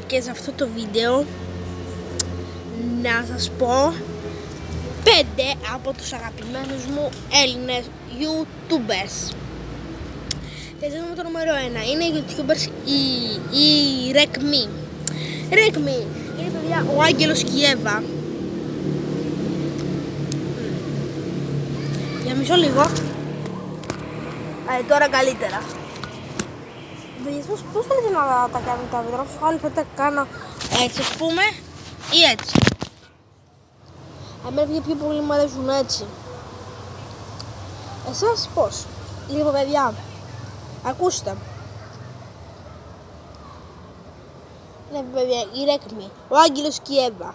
Και σε αυτό το βίντεο να σας πω 5 από τους αγαπημένους μου Έλληνες YouTubers. Και με το νούμερο 1 είναι οι YouTubers η Ρεκμή. Ρεκμή είναι, παιδιά, ο Άγγελος και η Εύα. Για μισό λίγο. Τώρα καλύτερα. Πώς θέλετε να τα κάνετε τα βίντεο, όπως άλλοι θα τα κάνω έτσι, ας πούμε, ή έτσι. Εμένα πιο πολύ μου αρέσουν έτσι. Εσάς πώς? Λίγο, παιδιά, ακούστε. Ναι, παιδιά, η Ρεκμή, ο Άγγελος και η Εύα.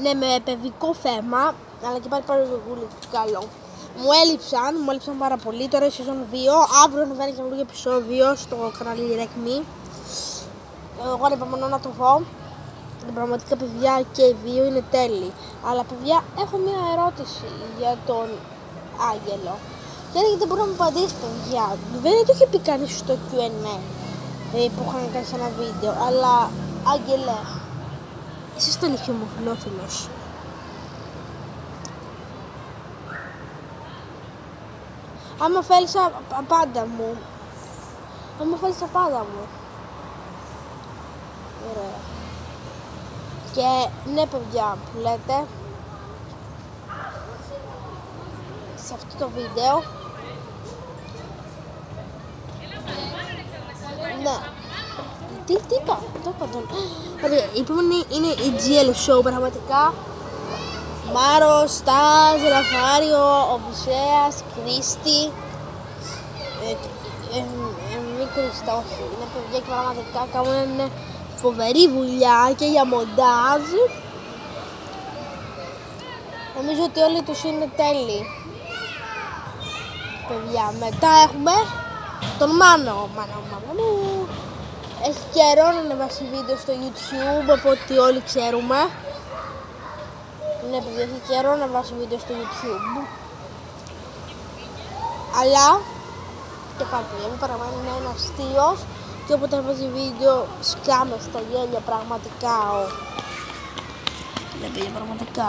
Ναι, με παιδικό θέμα, αλλά και πάλι πολύ καλό. Μου έλειψαν πάρα πολύ. Τώρα η σεζόν 2. Αύριο ανεβαίνει καινούργιο επεισόδιο στο κανάλι Ρεκμή. Εγώ ανυπομονώ να το δω. Πραγματικά, παιδιά, και οι δύο είναι τέλειοι. Αλλά, παιδιά, έχω μια ερώτηση για τον Άγγελο. Γιατί δεν μπορεί να μου απαντήσει, παιδιά. Δεν το είχε πει κανείς στο Q&A που είχαν κάνει σε ένα βίντεο. Αλλά, Άγγελε, εσύ είστε λιχιομοφιλόφιλος. Άμα θέλεις απάντα μου. Ωραία. Και ναι, παιδιά, που λέτε σε αυτό το βίντεο. Ναι. Τι είπα, το είπα τον. Η επόμενη είναι η GL Show, πραγματικά. Μάρος, Στάζ, Ραφάριο, Οδυσσέας, Κρίστη, μη Κρίστα, όχι, είναι παιδιά και πραγματικά κάνουν φοβερή δουλειά και για μοντάζ. Νομίζω ότι όλοι τους είναι τέλειοι, παιδιά. Μετά έχουμε τον Μάνο. Μάνο έχει καιρό να ανεβάσει βίντεο στο YouTube, από ό,τι όλοι ξέρουμε. Ναι, παιδιά, έχει καιρό να βάσει βίντεο στο YouTube. Αλλά και πάλι, παιδιά, μου παραμένει να είναι αστείος. Και όποτε βάζει βίντεο σκάμε στα γέλια, πραγματικά. Ναι, παιδιά, πραγματικά.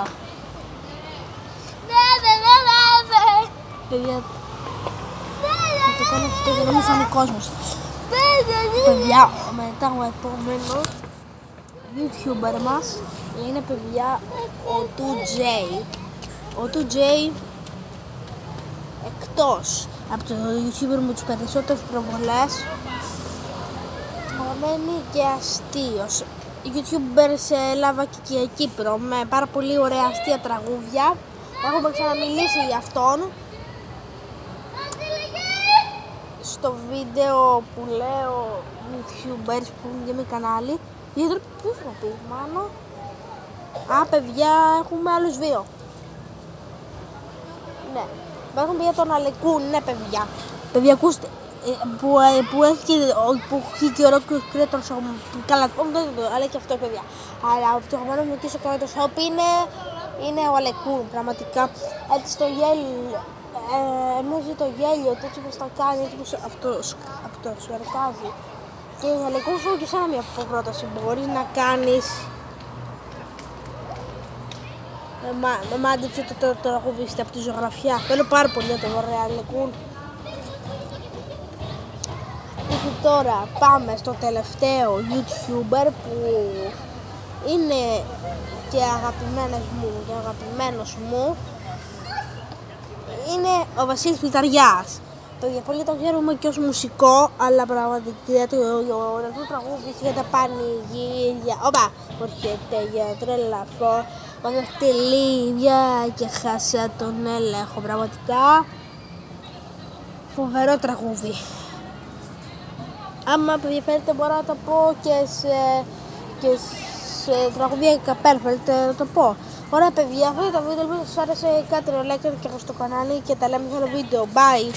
Παιδιά, θα το κάνω αυτό για να μην φανεί κόσμος. Παιδιά, μετά ο επόμενος YouTuber μας είναι, παιδιά, ο 2J. Ο 2J, εκτός από το YouTuber με τους περισσότερους προβολές, παραμένει και αστείος. YouTuber σε Ελλάδα και Κύπρο, με πάρα πολύ ωραία αστεία τραγούδια. Έχουμε ξαναμιλήσει για αυτόν στο βίντεο που λέω YouTubers που είναι για μη κανάλι. Γιατί ποιος θα πει, Μάνο? Παιδιά, έχουμε άλλους δύο. Ναι. Υπάρχουν για τον Αλεκούν, ναι, παιδιά. Παιδιά, ακούστε, που έχει και ολόκληρος κρέτος, καλά, αλλά και αυτό, παιδιά. Αλλά το αγαπημένο μου και στο κρέτος shop είναι ο Αλεκούν, πραγματικά. Έτσι το γέλιο, νομίζω το γέλιο, έτσι όπως τα κάνει, έτσι όπως αυτό σου εργάζει. Και ο Αλεκούν σου και σαν μια πρόταση, μπορείς να κάνεις. Μάντεψε το τραγουδίστη από τη ζωγραφιά. Θέλω πάρα πολύ να το δω, ρε Αλεκούν. Και τώρα πάμε στο τελευταίο YouTuber που είναι και αγαπημένος μου. Είναι ο Βασίλης Πληταριάς. Πολύ τον ξέρουμε και ως μουσικό, αλλά πραγματικά το τραγούδι για τα πανηγύρια. Όπα, έρχεται για τρελαθώ. Όταν στη Λίβια και χάσα τον έλεγχο, πραγματικά φοβερό τραγούδι. Άμα ενδιαφέρετε μπορώ να το πω και σε τραγούδια καπέλ, θέλετε να το πω. Ωραία, παιδιά, αυτό το βίντεο, ελπίζω σας άρεσε, κάντε like και στο κανάλι και τα λέμε σε άλλο βίντεο. Bye!